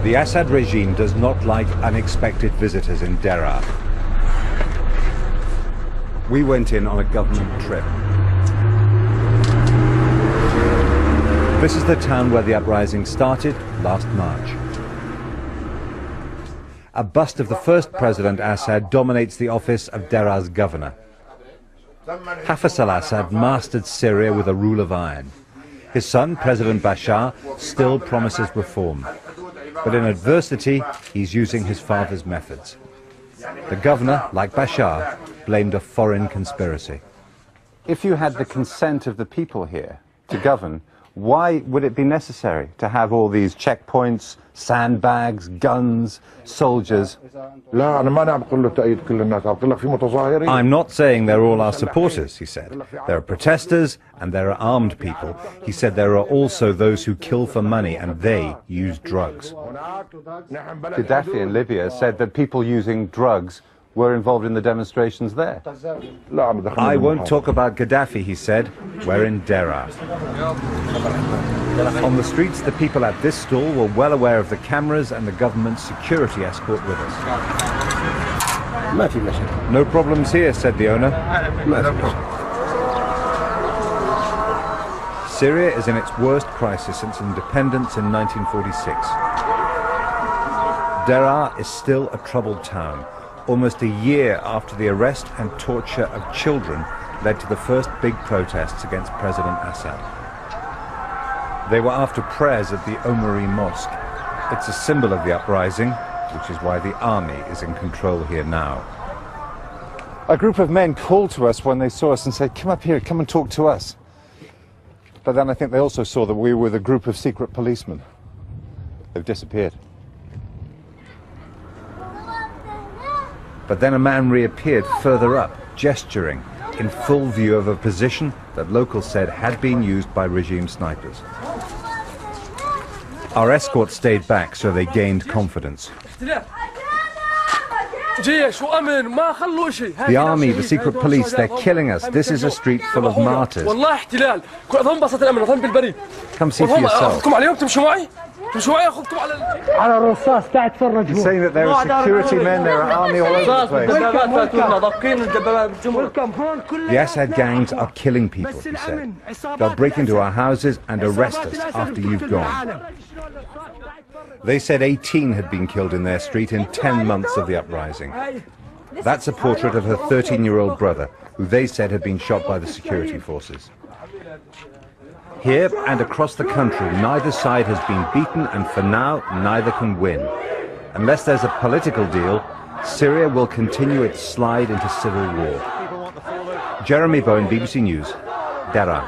The Assad regime does not like unexpected visitors in Der'a. We went in on a government trip. This is the town where the uprising started last March. A bust of the first President Assad dominates the office of Dera''s governor. Hafez al-Assad mastered Syria with a rule of iron. His son, President Bashar, still promises reform. But in adversity, he's using his father's methods. The governor, like Bashar, blamed a foreign conspiracy. If you had the consent of the people here to govern, why would it be necessary to have all these checkpoints, sandbags, guns, soldiers? I'm not saying they're all our supporters, he said. There are protesters and there are armed people. He said there are also those who kill for money and they use drugs. Gaddafi in Libya said that people using drugs were involved in the demonstrations there. I won't talk about Gaddafi, he said. We're in Der'a. On the streets, the people at this stall were well aware of the cameras and the government's security escort with us. No problems here, said the owner. Syria is in its worst crisis since independence in 1946. Der'a is still a troubled town. Almost a year after the arrest and torture of children led to the first big protests against President Assad. They were after prayers at the Omari Mosque. It's a symbol of the uprising, which is why the army is in control here now. A group of men called to us when they saw us and said, "Come up here, come and talk to us." But then I think they also saw that we were with a group of secret policemen. They've disappeared. But then a man reappeared further up, gesturing, in full view of a position that locals said had been used by regime snipers. Our escort stayed back, so they gained confidence. The army, the secret police, they're killing us. This is a street full of martyrs. Come see for yourself. He's saying that there are security men, there are army all over the place. The Assad gangs are killing people, he said. They'll break into our houses and arrest us after you've gone. They said 18 had been killed in their street in 10 months of the uprising. That's a portrait of her 13-year-old brother, who they said had been shot by the security forces. Here and across the country, neither side has been beaten, and for now, neither can win. Unless there's a political deal, Syria will continue its slide into civil war. Jeremy Bowen, BBC News, Der'a.